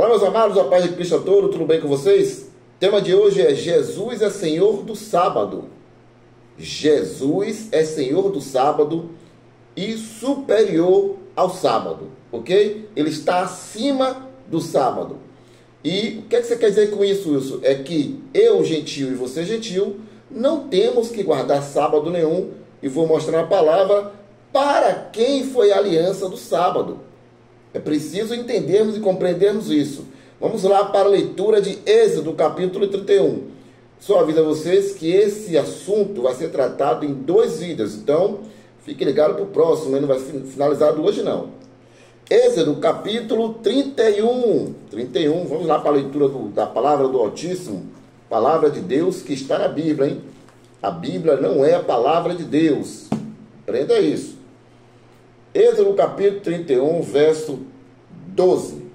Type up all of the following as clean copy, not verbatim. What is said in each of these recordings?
Olá, meus amados, a paz de Cristo a todos, tudo bem com vocês? O tema de hoje é Jesus é Senhor do sábado. Jesus é Senhor do sábado e superior ao sábado, ok? Ele está acima do sábado. E o que você quer dizer com isso, Wilson? É que eu, gentil, e você, gentil, não temos que guardar sábado nenhum, e vou mostrar a palavra para quem foi a aliança do sábado. É preciso entendermos e compreendermos isso. Vamos lá para a leitura de Êxodo, capítulo 31. Só aviso a vocês que esse assunto vai ser tratado em 2 vídeos, então fique ligado para o próximo, ele não vai ser finalizado hoje não. Êxodo, capítulo 31. Vamos lá para a leitura da palavra do Altíssimo, palavra de Deus que está na Bíblia, hein? A Bíblia não é a palavra de Deus. Aprenda isso. Êxodo capítulo 31, verso 12.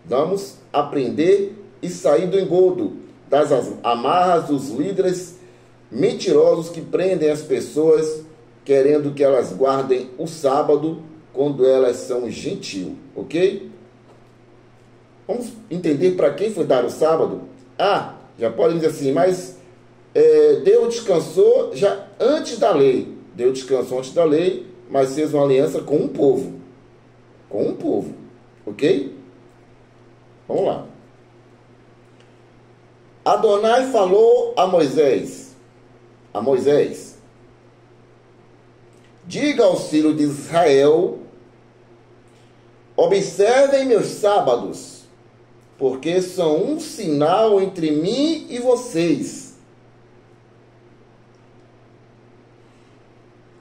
Vamos aprender e sair do engodo, das amarras dos líderes mentirosos que prendem as pessoas, querendo que elas guardem o sábado quando elas são gentil, ok? Vamos entender para quem foi dar o sábado? Já podem dizer assim, mas Deus descansou já antes da lei. Deus descansou antes da lei, mas fez uma aliança com um povo. Com um povo. Ok? Vamos lá. Adonai falou a Moisés. Diga aos filhos de Israel: observem meus sábados, porque são um sinal entre mim e vocês.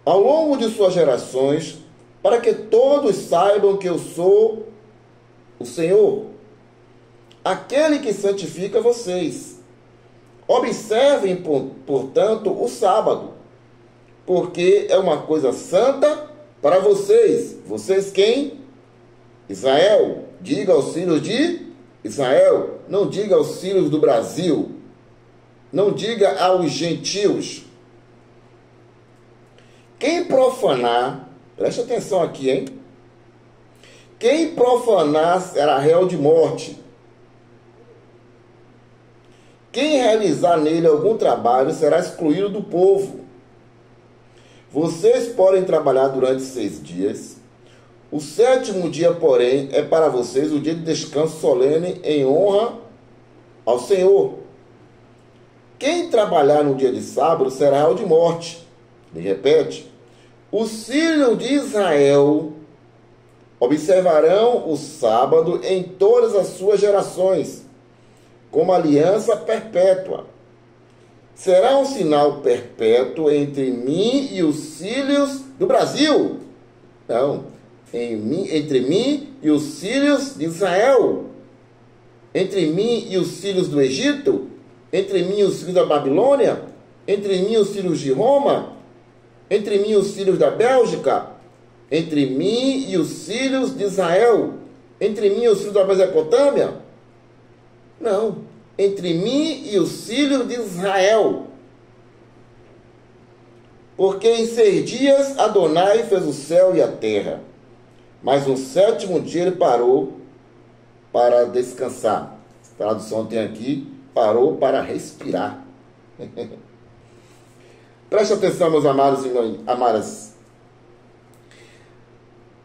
Ao longo de suas gerações, para que todos saibam que eu sou o Senhor, aquele que santifica vocês. Observem, portanto, o sábado, porque é uma coisa santa para vocês. Vocês quem? Israel. Diga aos filhos de Israel. Não diga aos filhos do Brasil. Não diga aos gentios. Quem profanar, preste atenção aqui, hein? Quem profanar será réu de morte. Quem realizar nele algum trabalho será excluído do povo. Vocês podem trabalhar durante 6 dias. O 7º dia, porém, é para vocês o dia de descanso solene em honra ao Senhor. Quem trabalhar no dia de sábado será réu de morte. Ele repete: os filhos de Israel observarão o sábado em todas as suas gerações, como aliança perpétua. Será um sinal perpétuo entre mim e os filhos do Brasil. Não, entre mim e os filhos de Israel. Entre mim e os filhos do Egito. Entre mim e os filhos da Babilônia. Entre mim e os filhos de Roma. Entre mim e os filhos da Bélgica. Entre mim e os filhos de Israel. Entre mim e os filhos da Mesopotâmia. Não, entre mim e os filhos de Israel. Porque em 6 dias Adonai fez o céu e a terra, mas no 7º dia ele parou para descansar. A tradução tem aqui, parou para respirar. Preste atenção, meus amados e amadas.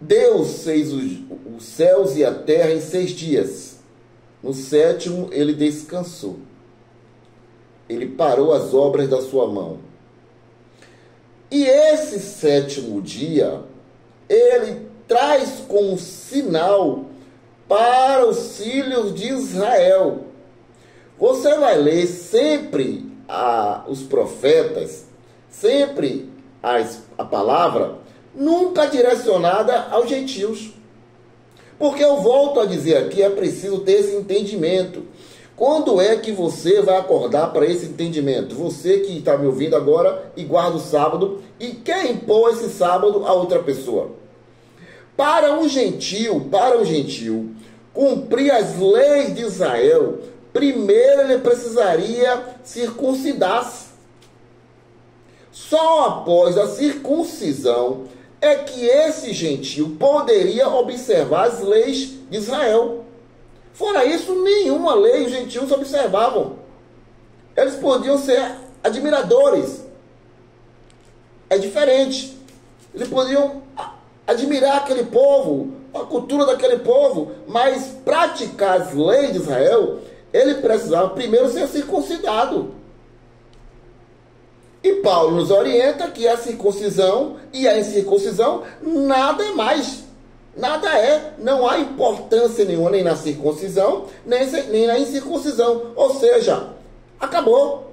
Deus fez os céus e a terra em 6 dias. No 7º, ele descansou. Ele parou as obras da sua mão. E esse 7º dia, ele traz como sinal para os filhos de Israel. Você vai ler sempre os profetas, sempre a palavra, nunca direcionada aos gentios. Porque eu volto a dizer aqui, é preciso ter esse entendimento. Quando é que você vai acordar para esse entendimento? Você que está me ouvindo agora e guarda o sábado e quer impor esse sábado a outra pessoa. Para um gentil, cumprir as leis de Israel, primeiro ele precisaria circuncidar-se. Só após a circuncisão é que esse gentil poderia observar as leis de Israel. Fora isso, nenhuma lei os gentios observavam. Eles podiam ser admiradores. É diferente. Eles podiam admirar aquele povo, a cultura daquele povo, mas praticar as leis de Israel, ele precisava primeiro ser circuncidado. E Paulo nos orienta que a circuncisão e a incircuncisão nada é mais. Nada é. Não há importância nenhuma nem na circuncisão, nem na incircuncisão. Ou seja, acabou.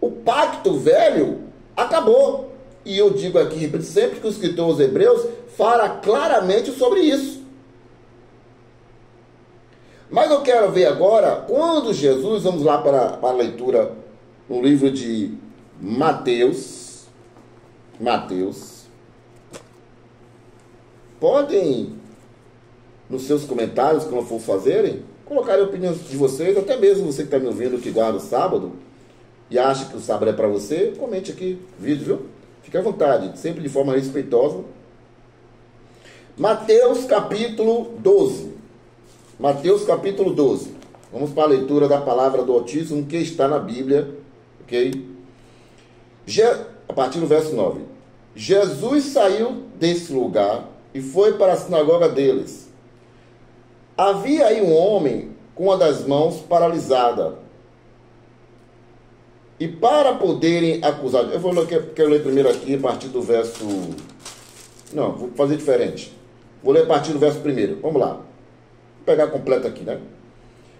O pacto velho acabou. E eu digo aqui, repito sempre, que o escritor aos Hebreus fala claramente sobre isso. Mas eu quero ver agora, quando Jesus, vamos lá para a leitura no livro de Mateus. Podem, nos seus comentários, quando for fazerem, colocar a opinião de vocês, até mesmo você que está me ouvindo, que guarda o sábado, e acha que o sábado é para você, comente aqui o vídeo, viu? Fique à vontade, sempre de forma respeitosa. Mateus capítulo 12. Mateus capítulo 12. Vamos para a leitura da palavra do Altíssimo que está na Bíblia, ok? A partir do verso 9. Jesus saiu desse lugar e foi para a sinagoga deles. Havia aí um homem com uma das mãos paralisada. E para poderem acusar... quero ler primeiro aqui a partir do verso... Não, vou fazer diferente. Vou ler a partir do verso 1. Vamos lá. Vou pegar completo aqui, né?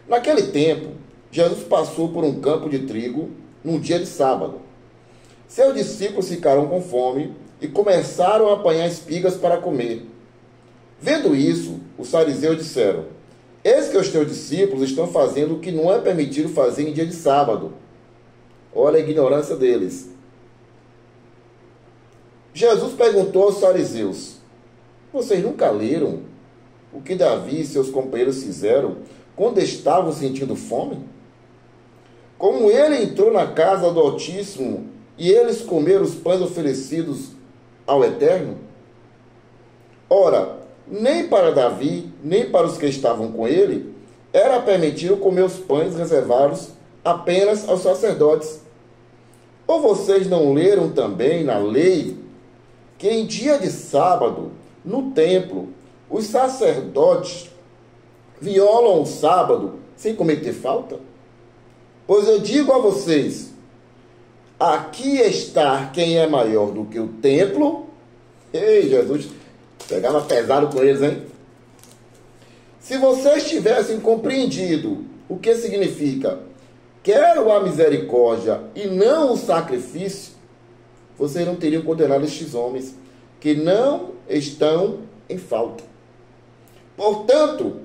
Naquele tempo, Jesus passou por um campo de trigo num dia de sábado. Seus discípulos ficaram com fome e começaram a apanhar espigas para comer. Vendo isso, os fariseus disseram: eis que os teus discípulos estão fazendo o que não é permitido fazer em dia de sábado. Olha a ignorância deles. Jesus perguntou aos fariseus: vocês nunca leram o que Davi e seus companheiros fizeram quando estavam sentindo fome? Como ele entrou na casa do Altíssimo e eles comeram os pães oferecidos ao Eterno? Ora, nem para Davi, nem para os que estavam com ele, era permitido comer os pães reservados apenas aos sacerdotes. Ou vocês não leram também na lei que em dia de sábado, no templo, os sacerdotes violam o sábado sem cometer falta? Pois eu digo a vocês, aqui está quem é maior do que o templo. Ei, Jesus, pegava pesado com eles, hein? Se vocês tivessem compreendido o que significa quero a misericórdia e não o sacrifício, vocês não teriam condenado estes homens que não estão em falta. Portanto,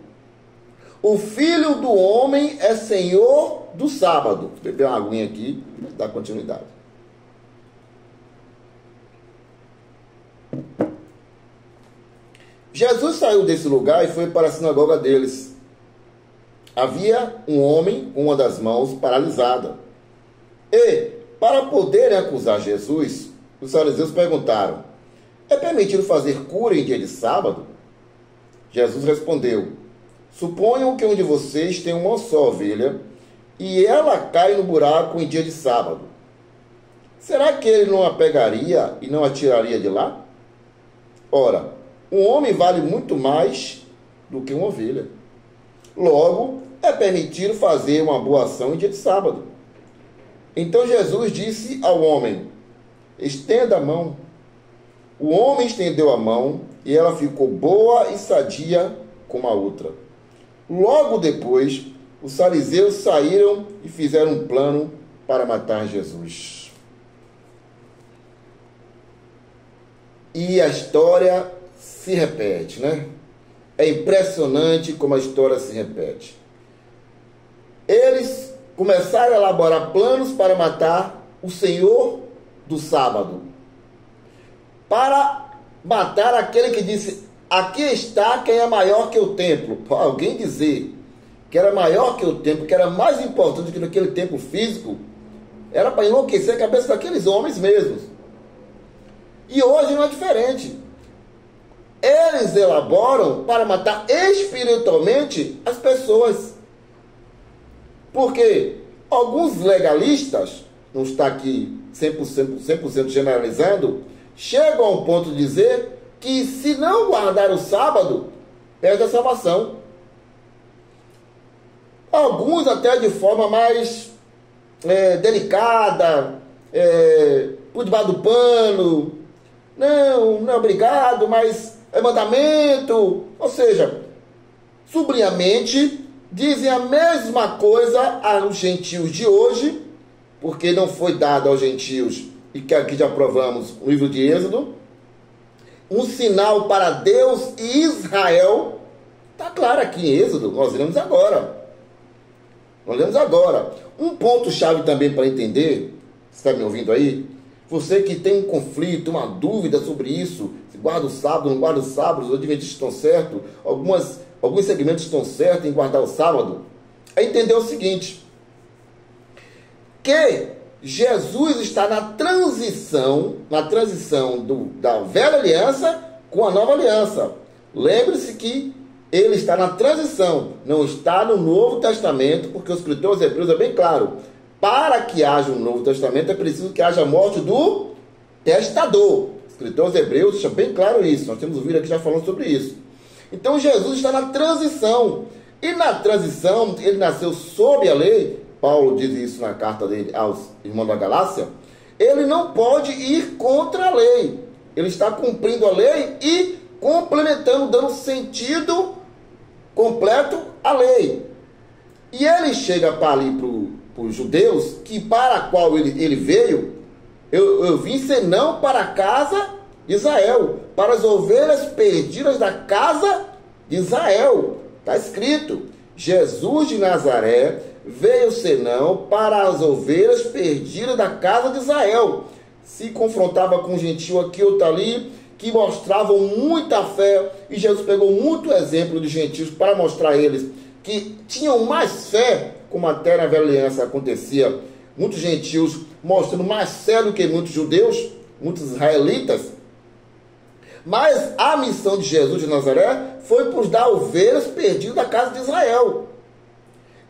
o Filho do Homem é Senhor do sábado. Vou beber uma aguinha aqui, dar continuidade. Jesus saiu desse lugar e foi para a sinagoga deles. Havia um homem com uma das mãos paralisada. E, para poderem acusar Jesus, os fariseus perguntaram: é permitido fazer cura em dia de sábado? Jesus respondeu: suponham que um de vocês tem uma só ovelha e ela cai no buraco em dia de sábado. Será que ele não a pegaria e não a tiraria de lá? Ora, um homem vale muito mais do que uma ovelha. Logo, é permitido fazer uma boa ação em dia de sábado. Então Jesus disse ao homem: estenda a mão. O homem estendeu a mão e ela ficou boa e sadia como a outra. Logo depois, os fariseus saíram e fizeram um plano para matar Jesus. E a história se repete, né? É impressionante como a história se repete. Eles começaram a elaborar planos para matar o Senhor do sábado. Para matar aquele que disse: aqui está quem é maior que o templo. Alguém dizer que era maior que o templo, que era mais importante do que aquele templo físico, era para enlouquecer a cabeça daqueles homens mesmos. E hoje não é diferente. eles elaboram para matar espiritualmente as pessoas. Porque alguns legalistas, não está aqui 100% generalizando, chegam ao ponto de dizer que se não guardar o sábado, perde a salvação. Alguns até de forma mais delicada, por debaixo do pano, não é obrigado, mas é mandamento. Ou seja, sublinhamente, dizem a mesma coisa aos gentios de hoje, porque não foi dado aos gentios, e que aqui já provamos no livro de Êxodo, um sinal para Deus e Israel. Está claro aqui em Êxodo, nós lemos agora. Um ponto-chave também para entender, você está me ouvindo aí? Você que tem um conflito, uma dúvida sobre isso, se guarda o sábado, não guarda o sábado, os adventistas estão certos, alguns segmentos estão certos em guardar o sábado, é entender o seguinte, que Jesus está na transição da velha aliança com a nova aliança. Lembre-se que ele está na transição, não está no Novo Testamento, porque o escritor aos Hebreus é bem claro. Para que haja um Novo Testamento, é preciso que haja a morte do testador. O escritor aos Hebreus deixa bem claro isso. Nós temos um vídeo aqui já falando sobre isso. Então, Jesus está na transição. E na transição, ele nasceu sob a lei. Paulo diz isso na carta dele aos irmãos da Galácia. Ele não pode ir contra a lei. Ele está cumprindo a lei e complementando, dando sentido completo à lei. E ele chega para ali para os judeus, que para a qual ele veio, eu vim senão para a casa de Israel, para as ovelhas perdidas da casa de Israel. Está escrito, Jesus de Nazaré veio senão para as ovelhas perdidas da casa de Israel. Se confrontava com um gentil aqui, outro ali, que mostravam muita fé, e Jesus pegou muito exemplo de gentios para mostrar a eles que tinham mais fé, como até na velha aliança acontecia, muitos gentios mostrando mais fé do que muitos judeus, muitos israelitas. Mas a missão de Jesus de Nazaré foi por dar ovelhas perdidas da casa de Israel.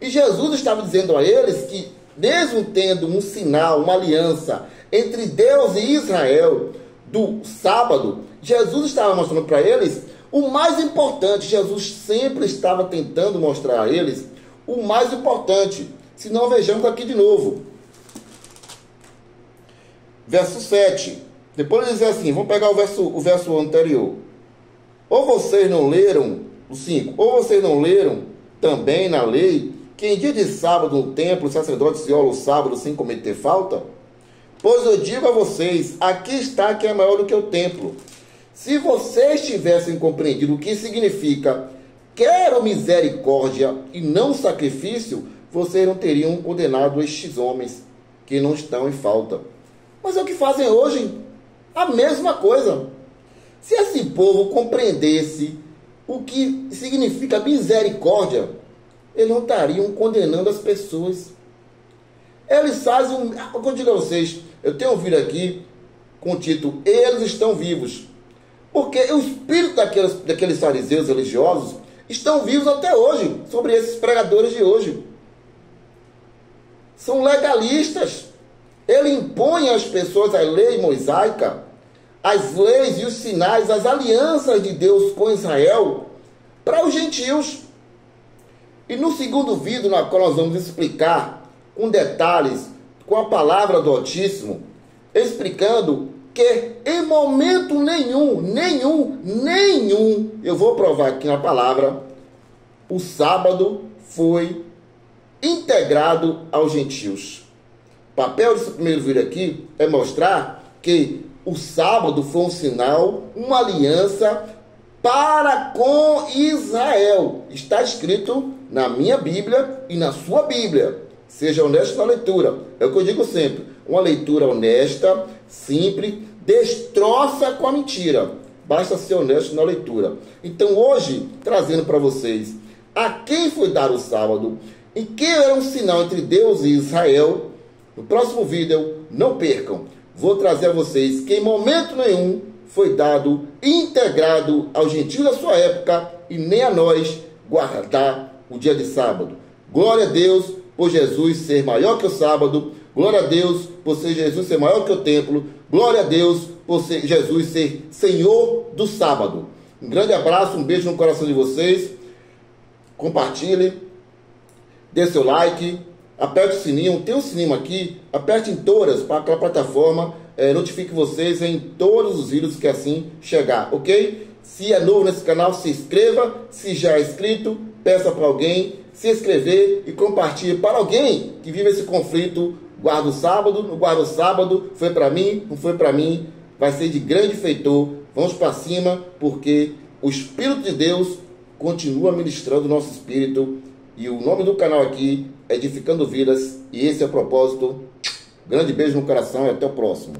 E Jesus estava dizendo a eles que, mesmo tendo um sinal, uma aliança entre Deus e Israel do sábado, Jesus estava mostrando para eles o mais importante. Jesus sempre estava tentando mostrar a eles o mais importante. Se não, vejamos aqui de novo. Verso 7. Depois ele diz assim, vamos pegar o verso anterior. Ou vocês não leram, o 5, ou vocês não leram também na lei que em dia de sábado no templo o sacerdote se olha o sábado sem cometer falta? Pois eu digo a vocês, aqui está que é maior do que o templo. Se vocês tivessem compreendido o que significa quero misericórdia e não sacrifício, vocês não teriam condenado estes homens que não estão em falta. Mas é o que fazem hoje, a mesma coisa. Se esse povo compreendesse o que significa misericórdia, eles não estariam condenando as pessoas. Eles fazem, eu digo a vocês, eu tenho um vídeo aqui com o título Eles Estão Vivos. Porque o espírito daqueles fariseus religiosos estão vivos até hoje, sobre esses pregadores de hoje. São legalistas. Ele impõe às pessoas a lei mosaica, as leis e os sinais, as alianças de Deus com Israel, para os gentios. E no segundo vídeo, na qual nós vamos explicar com detalhes, com a palavra do Altíssimo, explicando que em momento nenhum, eu vou provar aqui na palavra, o sábado foi integrado aos gentios. O papel desse primeiro vídeo aqui é mostrar que o sábado foi um sinal, uma aliança para com Israel. Está escrito na minha Bíblia e na sua Bíblia. Seja honesto na leitura. É o que eu digo sempre. Uma leitura honesta, simples, destroça com a mentira. Basta ser honesto na leitura. Então hoje, trazendo para vocês a quem foi dar o sábado e que era um sinal entre Deus e Israel, no próximo vídeo, não percam. Vou trazer a vocês que em momento nenhum foi dado, integrado aos gentios da sua época e nem a nós guardar o dia de sábado. Glória a Deus por Jesus ser maior que o sábado. Glória a Deus por ser Jesus ser maior que o templo. Glória a Deus por ser Jesus ser Senhor do sábado. Um grande abraço, um beijo no coração de vocês. Compartilhe, dê seu like, aperte o sininho, tem um sininho aqui, aperte em todas para aquela plataforma notifique vocês em todos os vídeos que assim chegar, ok? Se é novo nesse canal, se inscreva, se já é inscrito, peça para alguém se inscrever e compartilhe para alguém que vive esse conflito. Guarda o sábado, não guarda o sábado, foi para mim, não foi para mim, vai ser de grande feitor. Vamos para cima, porque o Espírito de Deus continua ministrando o nosso espírito. E o nome do canal aqui é Edificando Vidas. E esse é o propósito. Grande beijo no coração e até o próximo.